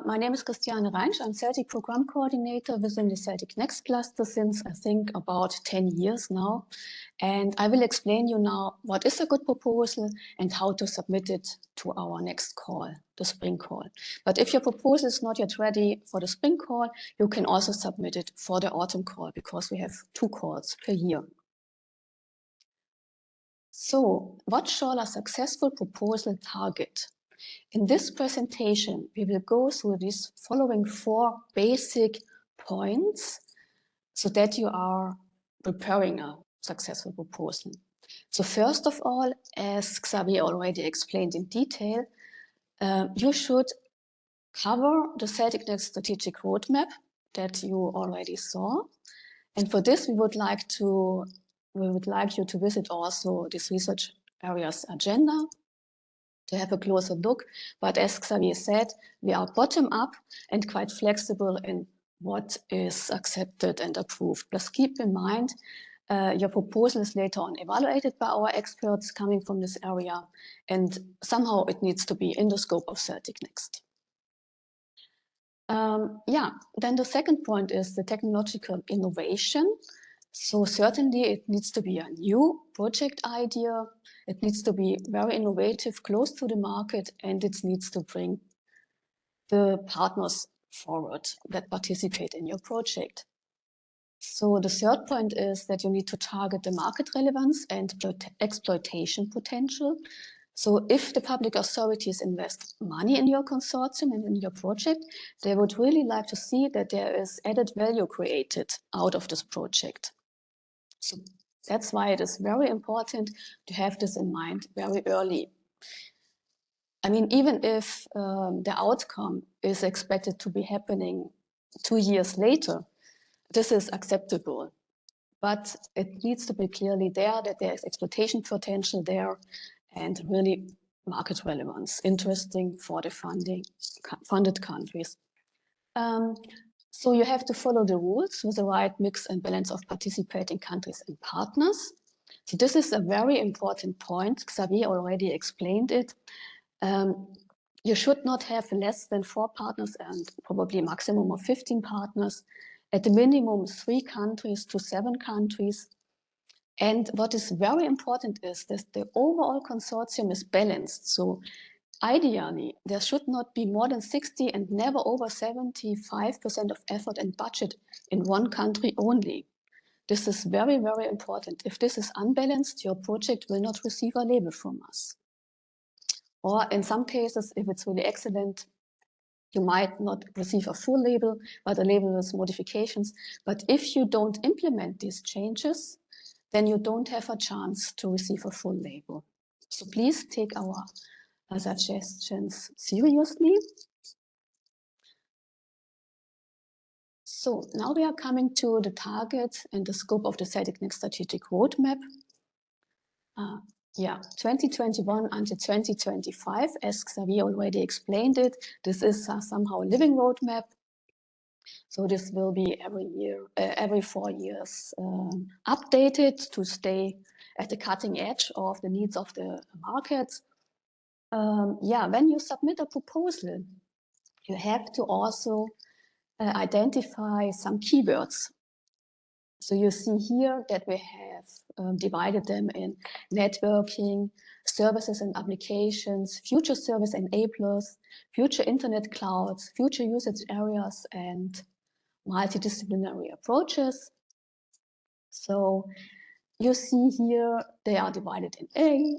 My name is Christiane Reinsch. I'm CELTIC Program Coordinator within the CELTIC-NEXT cluster since I think about 10 years now. And I will explain you now what is a good proposal and how to submit it to our next call, the spring call. But if your proposal is not yet ready for the spring call, you can also submit it for the autumn call because we have 2 calls per year. So what shall a successful proposal target? In this presentation, we will go through these following 4 basic points so that you are preparing a successful proposal. So first of all, as Xavier already explained in detail, you should cover the CELTIC-NEXT strategic roadmap that you already saw. And for this, we would like you to visit also this research area's agenda to have a closer look. But as Xavier said, we are bottom up and quite flexible in what is accepted and approved. Just keep in mind, your proposal is later on evaluated by our experts coming from this area, and somehow it needs to be in the scope of CELTIC-NEXT. Then the second point is the technological innovation. So certainly it needs to be a new project idea. It needs to be very innovative, close to the market, and it needs to bring the partners forward that participate in your project. So the third point is that you need to target the market relevance and exploitation potential. So if the public authorities invest money in your consortium and in your project, they would really like to see that there is added value created out of this project. So that's why it is very important to have this in mind very early. I mean, even if the outcome is expected to be happening 2 years later, this is acceptable. But it needs to be clearly there that there is exploitation potential there and really market relevance, interesting for the funded countries. So you have to follow the rules with the right mix and balance of participating countries and partners. So this is a very important point. Xavier already explained it. You should not have less than 4 partners and probably a maximum of 15 partners. At the minimum 3 countries to 7 countries. And what is very important is that the overall consortium is balanced. So ideally, there should not be more than 60 and never over 75% of effort and budget in one country only. This is very, very important. If this is unbalanced, your project will not receive a label from us. Or in some cases, if it's really excellent, you might not receive a full label, but a label with modifications. But if you don't implement these changes, then you don't have a chance to receive a full label. So please take our suggestions seriously. So now we are coming to the target and the scope of the CELTIC-NEXT strategic roadmap. 2021 until 2025, as Xavier already explained it, this is somehow a living roadmap. So this will be every year, every 4 years updated to stay at the cutting edge of the needs of the markets. When you submit a proposal, you have to also identify some keywords. So you see here that we have divided them in networking, services and applications, future service enablers, future internet clouds, future usage areas, and multidisciplinary approaches. So you see here they are divided in A,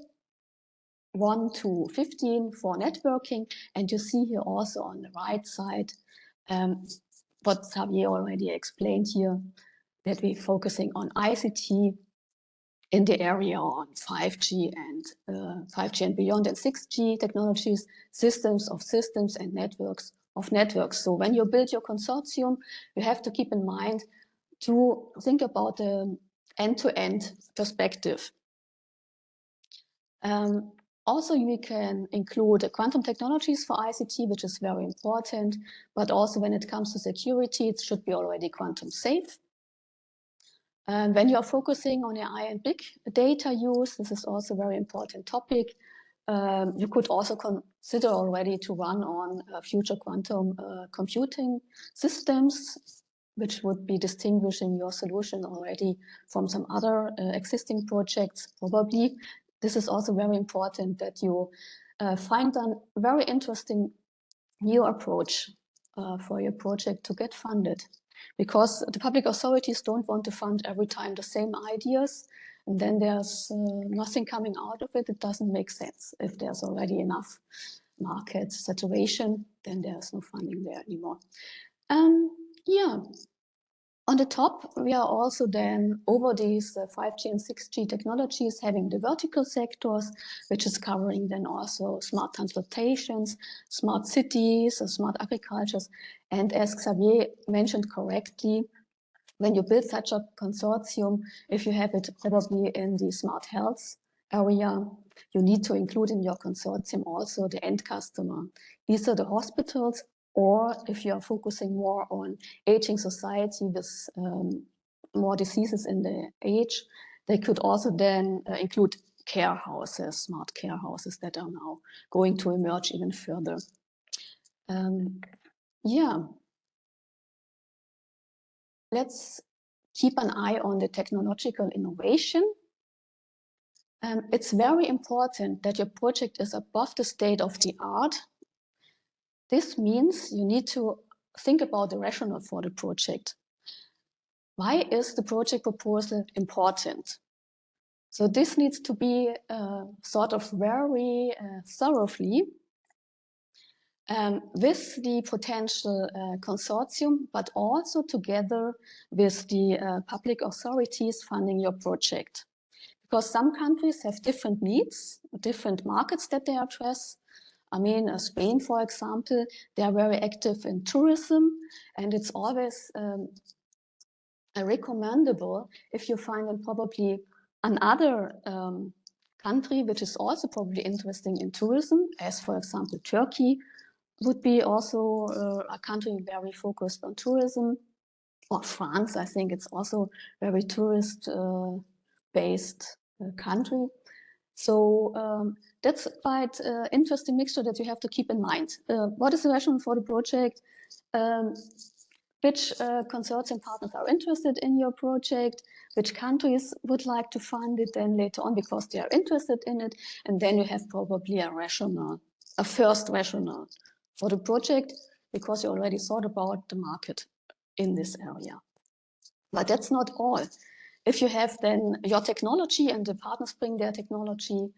1 to 15 for networking, and you see here also on the right side what Xavier already explained here, that we're focusing on ICT in the area on 5G and beyond, and 6G technologies, systems of systems, and networks of networks. So when you build your consortium, you have to keep in mind to think about the end-to-end perspective. Also, we can include quantum technologies for ICT, which is very important, but also when it comes to security, it should be already quantum safe. When you are focusing on AI and big data use, this is also a very important topic. you could also consider already to run on future quantum computing systems, which would be distinguishing your solution already from some other existing projects, probably. This is also very important that you find a very interesting new approach for your project to get funded. Because the public authorities don't want to fund every time the same ideas, and then there's nothing coming out of it. It doesn't make sense. If there's already enough market saturation, then there's no funding there anymore. Yeah. On the top, we are also then over these 5G and 6G technologies having the vertical sectors, which is covering then also smart transportations, smart cities, smart agricultures. And as Xavier mentioned correctly, when you build such a consortium, if you have it probably in the smart health area, you need to include in your consortium also the end customer, either the hospitals, or if you are focusing more on aging society with more diseases in the age, they could also then include care houses, smart care houses that are now going to emerge even further. Yeah. Let's keep an eye on the technological innovation. It's very important that your project is above the state of the art. This means you need to think about the rationale for the project. Why is the project proposal important? So this needs to be thought of very thoroughly with the potential consortium, but also together with the public authorities funding your project. Because some countries have different needs, different markets that they address. I mean, Spain, for example, they are very active in tourism, and it's always recommendable if you find then probably another country which is also probably interesting in tourism, as for example, Turkey would be also a country very focused on tourism, or France. I think it's also very tourist based country. So that's quite interesting mixture that you have to keep in mind. What is the rationale for the project? Which consortium partners are interested in your project? Which countries would like to fund it then later on because they are interested in it? And then you have probably a rationale, a first rationale for the project, because you already thought about the market in this area. But that's not all. If you have then your technology and the partners bring their technology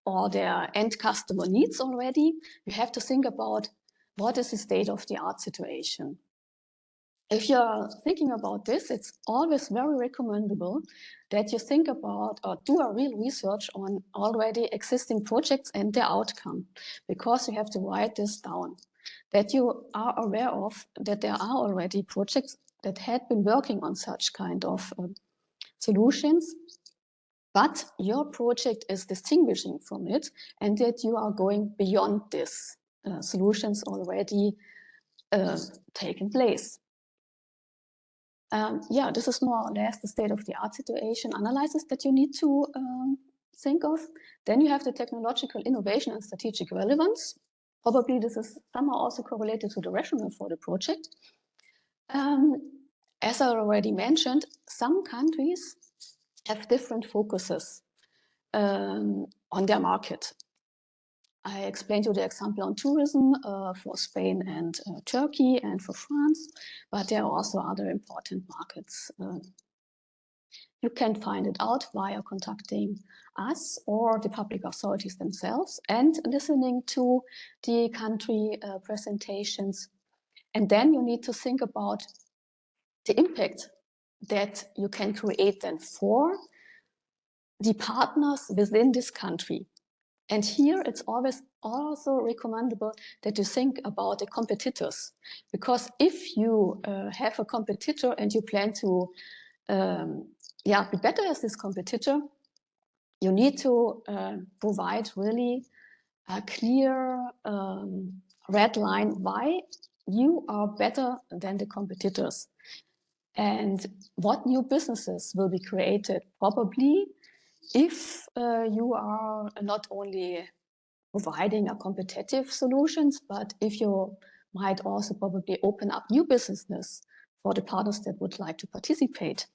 or their end customer needs already, you have to think about what is the state of the art situation. If you're thinking about this, it's always very recommendable that you think about or do a real research on already existing projects and their outcome, because you have to write this down, that you are aware of that there are already projects that had been working on such kind of solutions, but your project is distinguishing from it, and that you are going beyond this solutions already taken place. Yeah, this is more or less the state-of-the-art situation analysis that you need to think of. Then you have the technological innovation and strategic relevance. Probably this is somehow also correlated to the rationale for the project. As I already mentioned, some countries have different focuses on their market. I explained you the example on tourism for Spain and Turkey and for France, but there are also other important markets. You can find it out via contacting us or the public authorities themselves and listening to the country presentations. And then you need to think about the impact that you can create then for the partners within this country. And here it's always also recommendable that you think about the competitors, because if you have a competitor and you plan to be better as this competitor, you need to provide really a clear red line why you are better than the competitors and what new businesses will be created probably if you are not only providing a competitive solutions, but if you might also probably open up new business for the partners that would like to participate.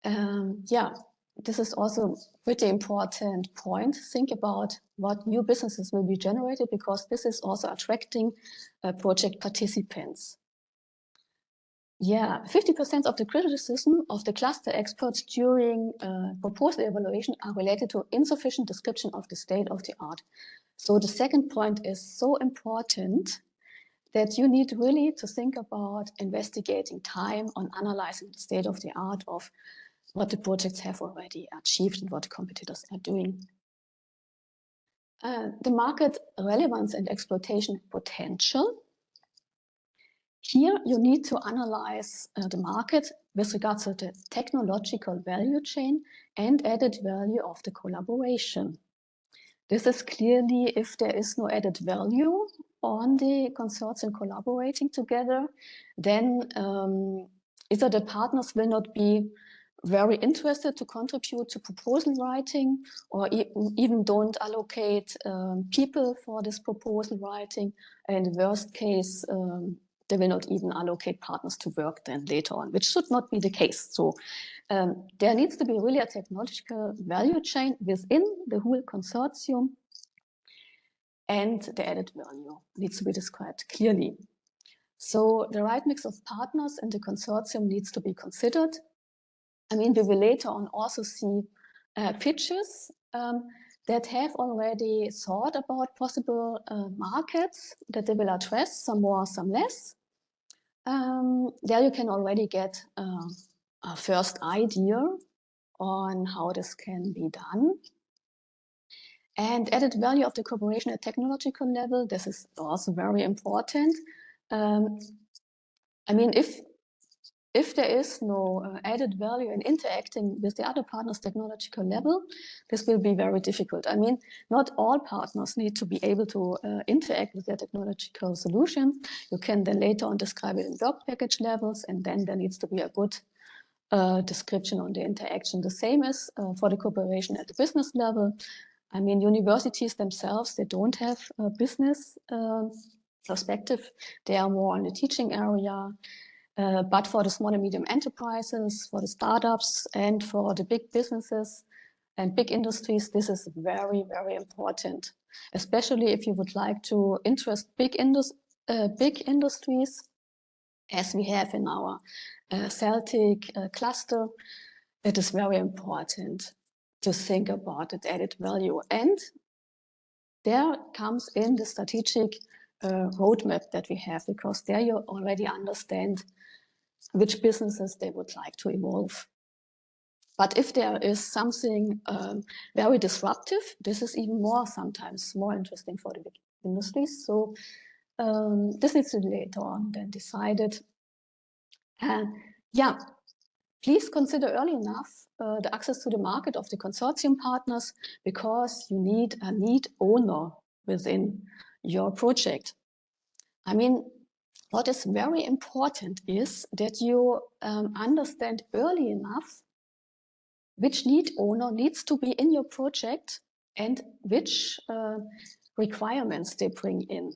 Yeah, this is also pretty important point. Think about what new businesses will be generated, because this is also attracting project participants. Yeah, 50% of the criticism of the cluster experts during proposal evaluation are related to insufficient description of the state of the art. So the second point is so important that you need really to think about investigating time on analyzing the state of the art of what the projects have already achieved and what the competitors are doing. The market relevance and exploitation potential. Here you need to analyze the market with regards to the technological value chain and added value of the collaboration. This is clearly if there is no added value on the consortium collaborating together, then either the partners will not be very interested to contribute to proposal writing, or even don't allocate people for this proposal writing. And in the worst case, they will not even allocate partners to work then later on, which should not be the case. So there needs to be really a technological value chain within the whole consortium, and the added value needs to be described clearly. So the right mix of partners in the consortium needs to be considered. I mean, we will later on also see pitches that have already thought about possible markets that they will address, some more, some less. There you can already get a first idea on how this can be done. And added value of the cooperation at technological level, this is also very important. I mean, if there is no added value in interacting with the other partners' technological level, this will be very difficult. I mean, not all partners need to be able to interact with their technological solution. You can then later on describe it in work package levels, and then there needs to be a good description on the interaction. The same is for the cooperation at the business level. I mean, universities themselves, they don't have a business perspective. They are more on the teaching area. But for the small and medium enterprises, for the startups, and for the big businesses and big industries, this is very, very important, especially if you would like to interest big industries, as we have in our CELTIC cluster. It is very important to think about its added value. And there comes in the strategic roadmap that we have, because there you already understand which businesses they would like to evolve. But if there is something very disruptive, this is even more sometimes more interesting for the big industries. So this needs to be later on then decided. And yeah, please consider early enough the access to the market of the consortium partners, because you need a lead owner within your project. I mean, what is very important is that you understand early enough which lead owner needs to be in your project and which requirements they bring in.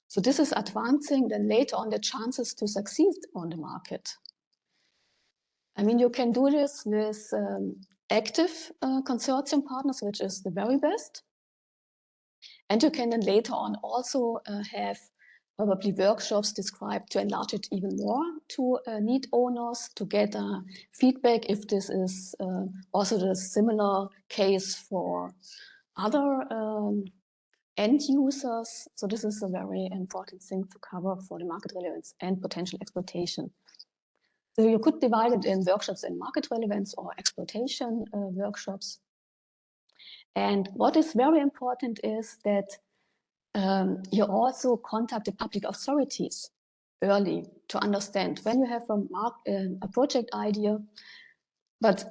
So this is advancing then later on the chances to succeed on the market. I mean, you can do this with active consortium partners, which is the very best. And you can then later on also have probably workshops described to enlarge it even more to need owners to get feedback if this is also the similar case for other end users. So this is a very important thing to cover for the market relevance and potential exploitation. So you could divide it in workshops in market relevance or exploitation workshops. And what is very important is that you also contact the public authorities early to understand when you have a project idea, but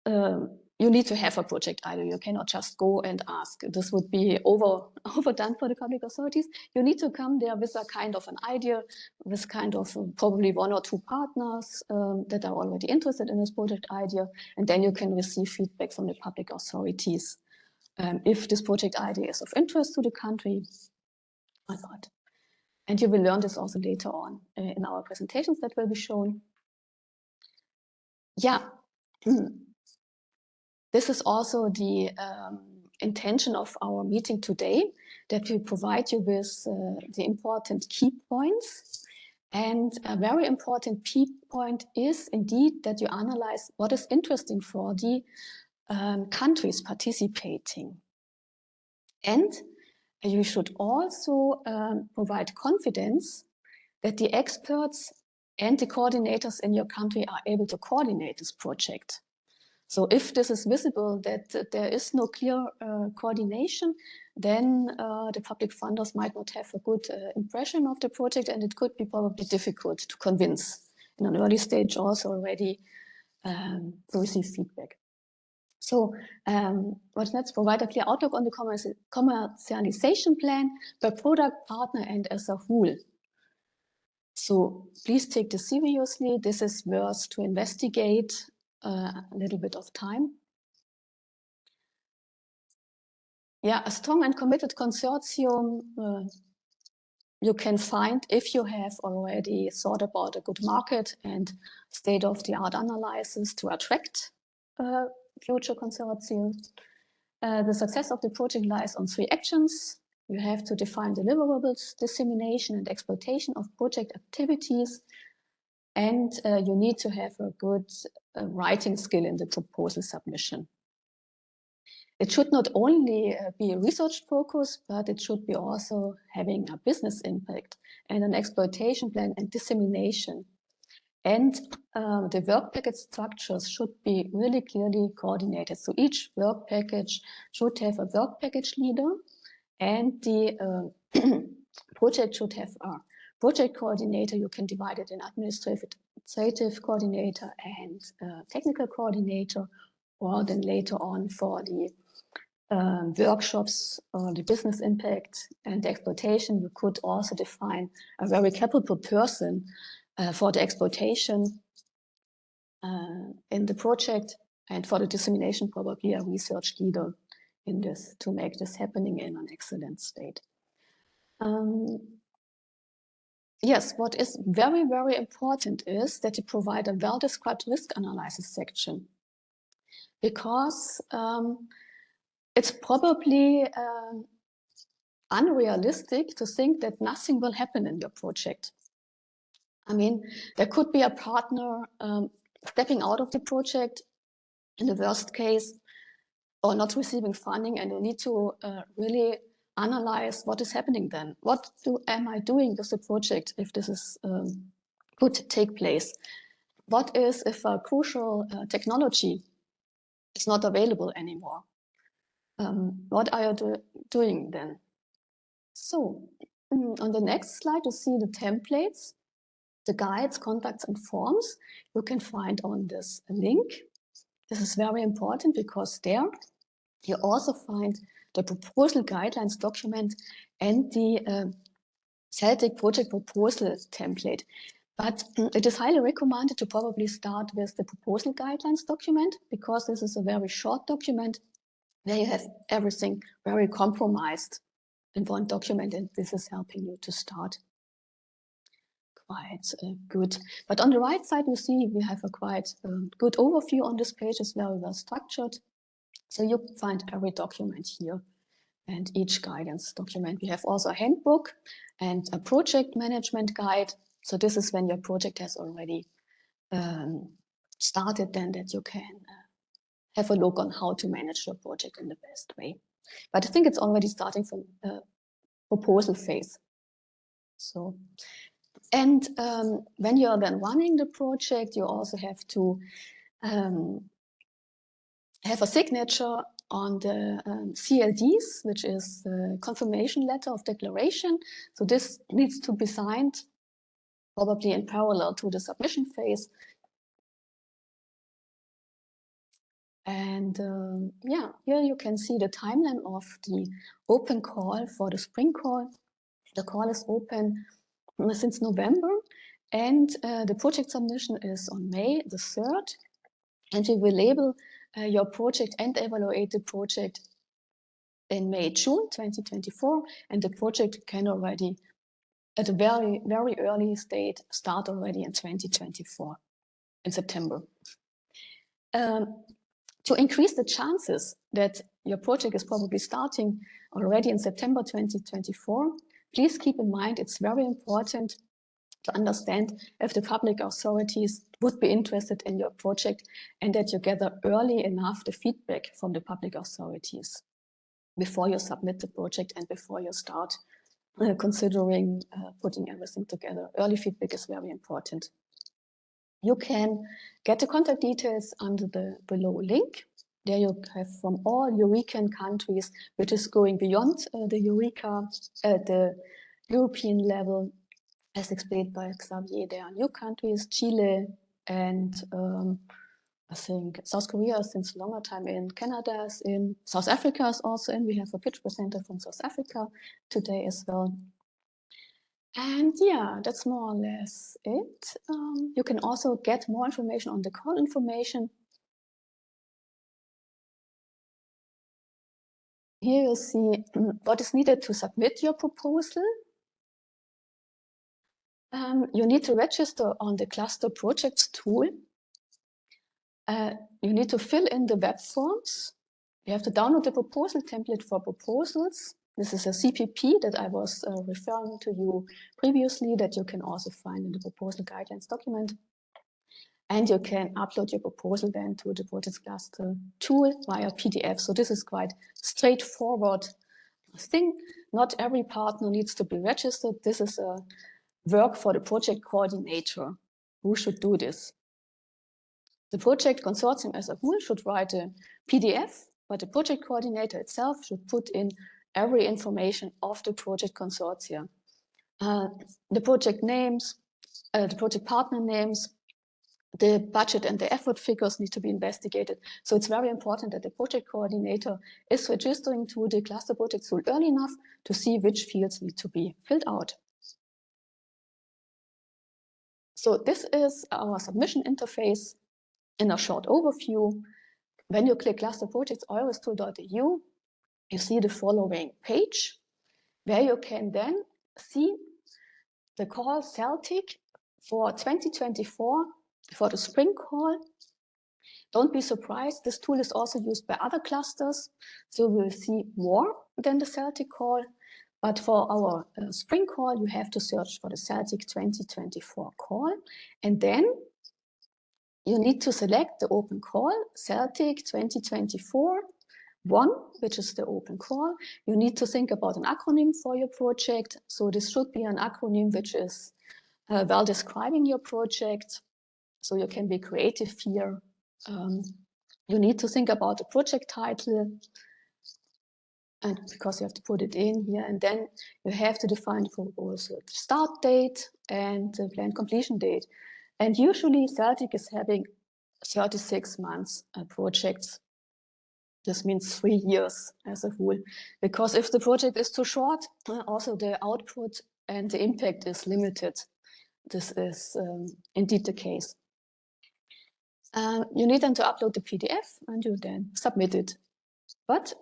you need to have a project idea. You cannot just go and ask. This would be overdone for the public authorities. You need to come there with a kind of an idea, with kind of probably 1 or 2 partners that are already interested in this project idea, and then you can receive feedback from the public authorities if this project idea is of interest to the country or not. And you will learn this also later on in our presentations that will be shown. Yeah, this is also the intention of our meeting today, that we provide you with the important key points. And a very important key point is indeed that you analyze what is interesting for the countries participating. And you should also provide confidence that the experts and the coordinators in your country are able to coordinate this project. So if this is visible that there is no clear coordination, then the public funders might not have a good impression of the project, and it could be probably difficult to convince in an early stage also already to receive feedback. So let's provide a clear outlook on the commercialization plan per product, partner, and as a whole. So please take this seriously. This is worth to investigate a little bit of time. Yeah, a strong and committed consortium you can find if you have already thought about a good market and state-of-the-art analysis to attract future consortium. The success of the project lies on 3 actions. You have to define deliverables, dissemination and exploitation of project activities, and you need to have a good writing skill in the proposal submission. It should not only be a research focus, but it should be also having a business impact and an exploitation plan and dissemination. And the work package structures should be really clearly coordinated. So each work package should have a work package leader, and the project should have a project coordinator. You can divide it in administrative coordinator and technical coordinator, or then later on for the workshops, the business impact and the exploitation, you could also define a very capable person for the exploitation in the project, and for the dissemination probably a research leader in this to make this happening in an excellent state. Yes, what is very, very important is that you provide a well-described risk analysis section, because it's probably unrealistic to think that nothing will happen in your project. I mean, there could be a partner stepping out of the project in the worst case, or not receiving funding, and you need to really analyze what is happening then. What am I doing with the project if this is could take place? What is if a crucial technology is not available anymore? What are you doing then? So on the next slide, you see the templates, the guides, contacts, and forms you can find on this link. This is very important because there you also find the proposal guidelines document and the CELTIC project proposal template. But it is highly recommended to probably start with the proposal guidelines document, because this is a very short document where you have everything very compromised in one document, and this is helping you to start quite good. But on the right side, you see we have a quite good overview on this page. It's very well structured. So you find every document here and each guidance document. We have also a handbook and a project management guide. So this is when your project has already started, then that you can have a look on how to manage your project in the best way. But I think it's already starting from proposal phase. So, and when you're then running the project, you also have to have a signature on the CLDs, which is the confirmation letter of declaration. So this needs to be signed probably in parallel to the submission phase. And yeah, here you can see the timeline of the open call for the spring call. The call is open since November, and the project submission is on May the 3rd. And we will label your project and evaluate the project in May, June 2024, and the project can already, at a very, very early state, start already in 2024, in September. To increase the chances that your project is probably starting already in September 2024, please keep in mind it's very important to understand if the public authorities would be interested in your project and that you gather early enough the feedback from the public authorities before you submit the project and before you start considering putting everything together. Early feedback is very important. You can get the contact details under the below link. There you have from all Eurecan countries, which is going beyond the Eureka at the European level. As explained by Xavier, there are new countries, Chile and I think South Korea is since a longer time in, Canada is in, South Africa is also in. We have a pitch presenter from South Africa today as well. And yeah, that's more or less it. You can also get more information on the call information. Here you see what is needed to submit your proposal. You need to register on the Cluster Projects tool. You need to fill in the web forms. You have to download the proposal template for proposals. This is a CPP that I was referring to you previously that you can also find in the proposal guidelines document. And you can upload your proposal then to the Project Cluster tool via PDF. So this is quite straightforward thing. Not every partner needs to be registered. This is a work for the project coordinator who should do this. The project consortium as a whole should write a PDF, but the project coordinator itself should put in every information of the project consortium. The project names, the project partner names, the budget and the effort figures need to be investigated. So it's very important that the project coordinator is registering to the cluster project tool early enough to see which fields need to be filled out. So this is our submission interface in a short overview. When you click Cluster Projects euristool.eu, you see the following page where you can then see the call CELTIC for 2024 for the spring call. Don't be surprised, this tool is also used by other clusters, so we'll see more than the CELTIC call. But for our spring call, you have to search for the CELTIC 2024 call, and then you need to select the open call, CELTIC 2024 1, which is the open call. You need to think about an acronym for your project. So this should be an acronym which is well describing your project. So you can be creative here. You need to think about the project title, and because you have to put it in here, and then you have to define the start date and the planned completion date. And usually CELTIC is having 36 months projects. This means 3 years as a whole, because if the project is too short, also the output and the impact is limited. This is indeed the case. You need then to upload the PDF and you then submit it. But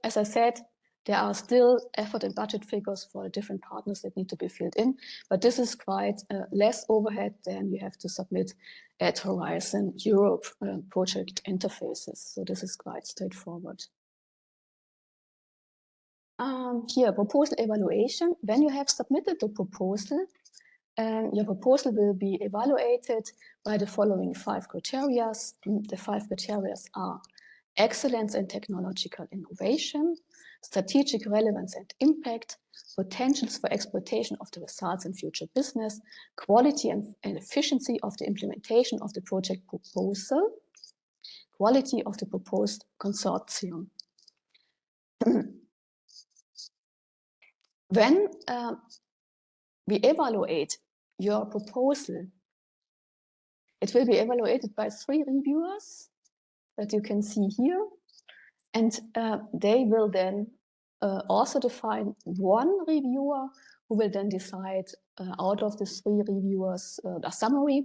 as I said, there are still effort and budget figures for the different partners that need to be filled in. But this is quite less overhead than you have to submit at Horizon Europe project interfaces. So this is quite straightforward. Here, proposal evaluation. When you have submitted the proposal, your proposal will be evaluated by the following 5 criteria. The 5 criteria are excellence and technological innovation, strategic relevance and impact, potentials for exploitation of the results in future business, quality and efficiency of the implementation of the project proposal, quality of the proposed consortium. When we evaluate your proposal, it will be evaluated by 3 reviewers that you can see here. And they will then also define 1 reviewer who will then decide out of the 3 reviewers a summary.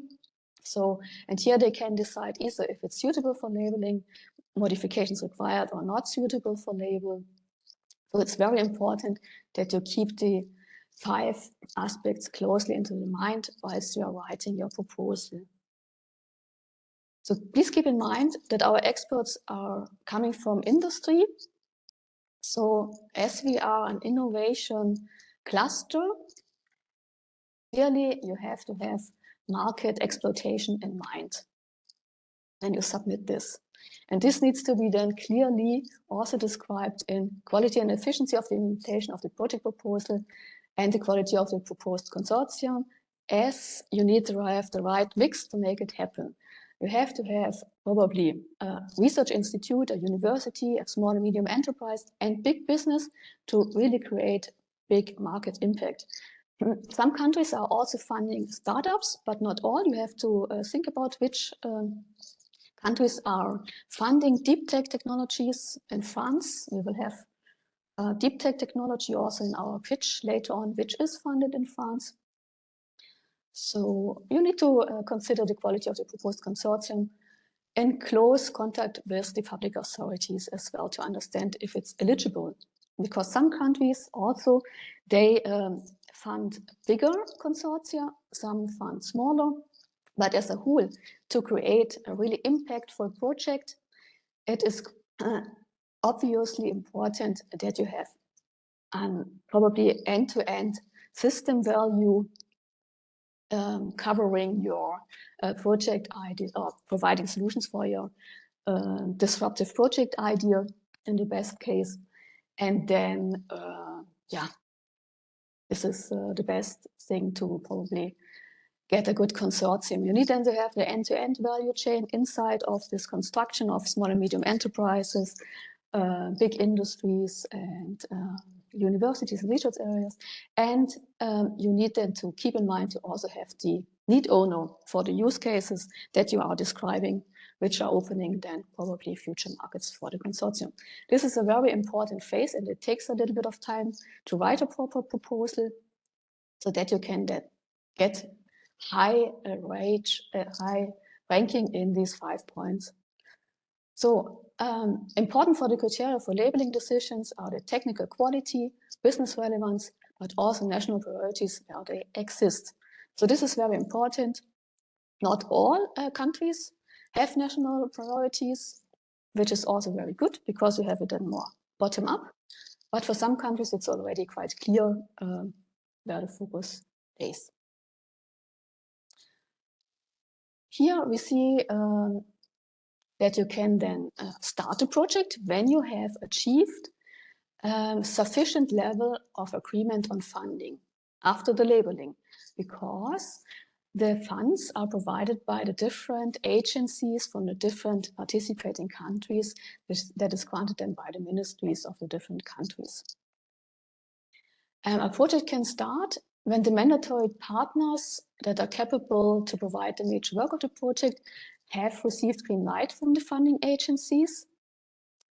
So, and here they can decide either if it's suitable for labeling, modifications required or not suitable for label, So it's very important that you keep the 5 aspects closely into the mind whilst you are writing your proposal. So please keep in mind that our experts are coming from industry. So as we are an innovation cluster, clearly you have to have market exploitation in mind when you submit this. And this needs to be then clearly also described in quality and efficiency of the implementation of the project proposal and the quality of the proposed consortium, as you need to have the right mix to make it happen. You have to have probably a research institute, a university, a small and medium enterprise, and big business to really create big market impact. Some countries are also funding startups, but not all. You have to think about which countries are funding deep tech technologies. In France, we will have deep tech technology also in our pitch later on, which is funded in France. So you need to consider the quality of the proposed consortium in close contact with the public authorities as well to understand if it's eligible. Because some countries also, they fund bigger consortia, some fund smaller, but as a whole, to create a really impactful project, it is obviously important that you have probably end-to-end system value covering your project idea or providing solutions for your disruptive project idea in the best case. And then, yeah, this is the best thing to probably get a good consortium. You need then to have the end-to-end value chain inside of this construction of small and medium enterprises, big industries and universities and research areas. And you need then to keep in mind to also have the need owner for the use cases that you are describing, which are opening then probably future markets for the consortium. This is a very important phase, and it takes a little bit of time to write a proper proposal so that you can then get high ranking in these 5 points. So important for the criteria for labeling decisions are the technical quality, business relevance, but also national priorities where they exist. So this is very important. Not all countries have national priorities, which is also very good because you have it then more bottom up. But for some countries, it's already quite clear where the focus is. Here we see that you can then start a project when you have achieved sufficient level of agreement on funding after the labeling, because the funds are provided by the different agencies from the different participating countries, that is granted then by the ministries of the different countries. A project can start when the mandatory partners that are capable to provide the major work of the project have received green light from the funding agencies.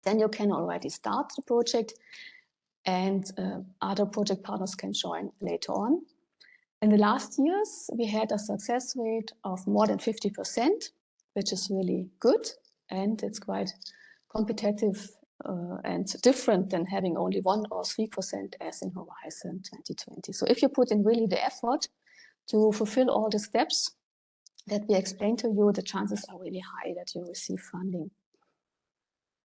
Then you can already start the project, and other project partners can join later on. In the last years, we had a success rate of more than 50%, which is really good, and it's quite competitive and different than having only 1 or 3% as in Horizon 2020. So if you put in really the effort to fulfill all the steps that we explained to you, the chances are really high that you receive funding.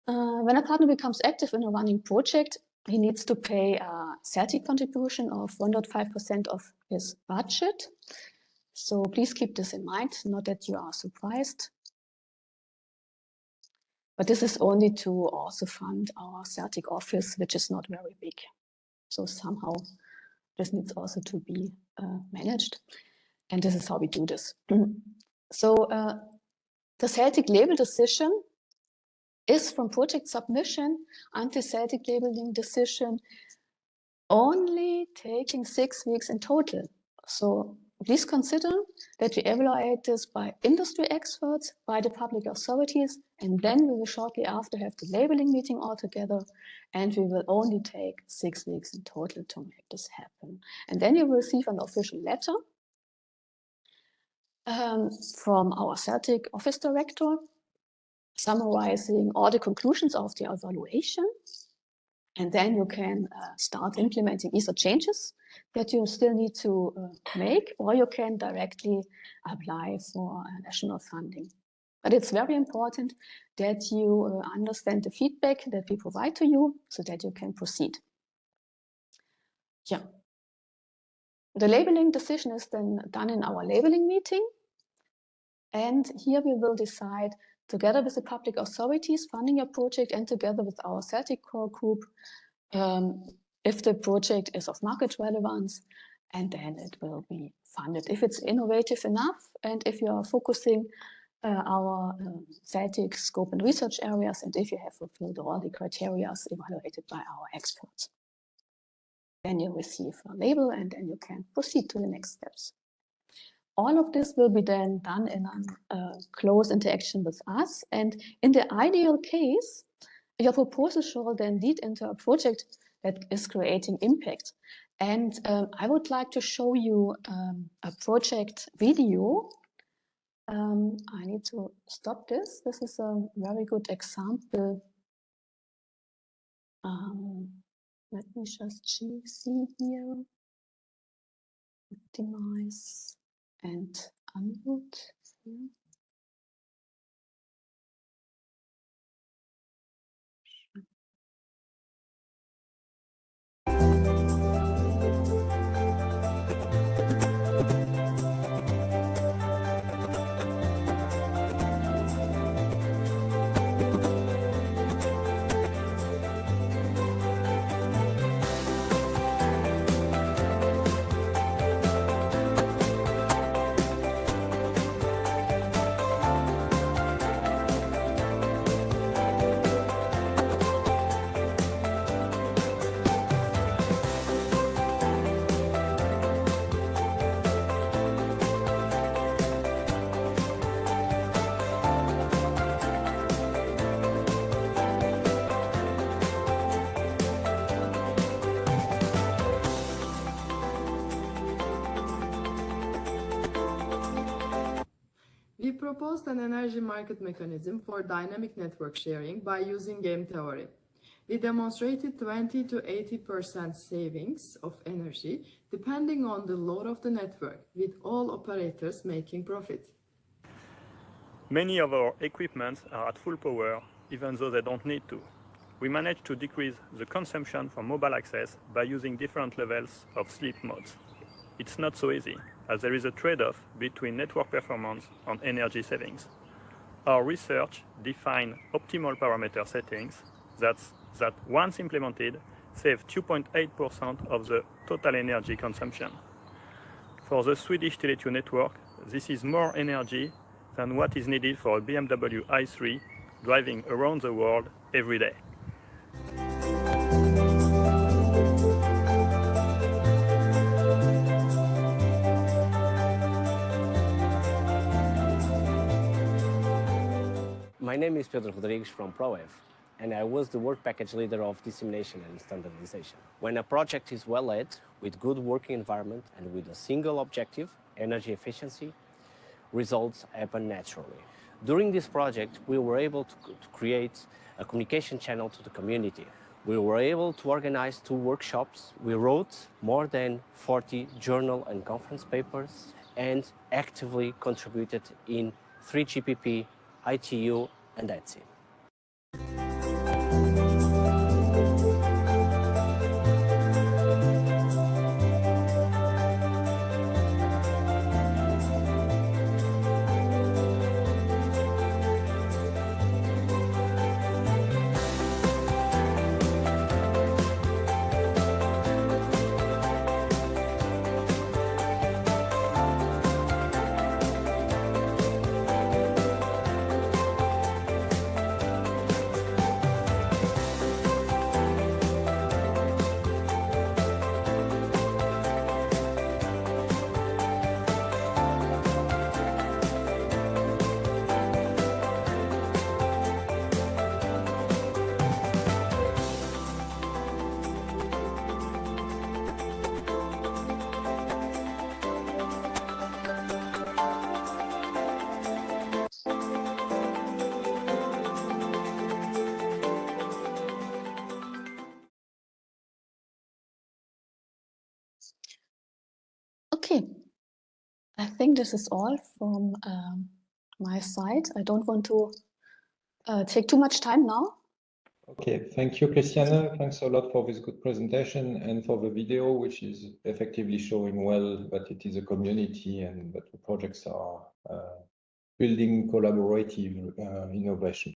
When a partner becomes active in a running project, he needs to pay a CELTIC contribution of 1.5% of his budget. So please keep this in mind, not that you are surprised. But this is only to also fund our CELTIC office, which is not very big. So somehow this needs also to be managed. And this is how we do this. So the CELTIC label decision is from project submission until CELTIC labeling decision only taking 6 weeks in total. So please consider that we evaluate this by industry experts, by the public authorities, and then we will shortly after have the labeling meeting all together, and we will only take 6 weeks in total to make this happen. And then you will receive an official letter from our CELTIC office director, summarizing all the conclusions of the evaluation. And then you can start implementing either changes that you still need to make, or you can directly apply for national funding. But it's very important that you understand the feedback that we provide to you so that you can proceed. Yeah. The labeling decision is then done in our labeling meeting. And here we will decide, together with the public authorities funding your project and together with our CELTIC core group, if the project is of market relevance, and then it will be funded. If it's innovative enough, and if you are focusing our CELTIC scope and research areas, and if you have fulfilled all the criteria evaluated by our experts. Then you receive a label, and then you can proceed to the next steps. All of this will be then done in a close interaction with us. And in the ideal case, your proposal shall then lead into a project that is creating impact. And I would like to show you a project video. I need to stop this. This is a very good example. Let me just see here. Optimize and unmute here. We proposed an energy market mechanism for dynamic network sharing by using game theory. We demonstrated 20 to 80% savings of energy depending on the load of the network, with all operators making profit. Many of our equipments are at full power, even though they don't need to. We managed to decrease the consumption from mobile access by using different levels of sleep modes. It's not so easy, as there is a trade-off between network performance and energy savings. Our research defined optimal parameter settings that once implemented, save 2.8% of the total energy consumption. For the Swedish Tele2 network, this is more energy than what is needed for a BMW i3 driving around the world every day. My name is Piotr Rodrigues from ProEv, and I was the work package leader of dissemination and standardization. When a project is well led, with good working environment and with a single objective, energy efficiency, results happen naturally. During this project, we were able to create a communication channel to the community. We were able to organize 2 workshops. We wrote more than 40 journal and conference papers and actively contributed in 3 GPP, ITU, and ETSI. Okay, I think this is all from my side. I don't want to take too much time now. Okay, thank you, Christiane. Thanks a lot for this good presentation and for the video, which is effectively showing well that it is a community and that the projects are building collaborative innovation.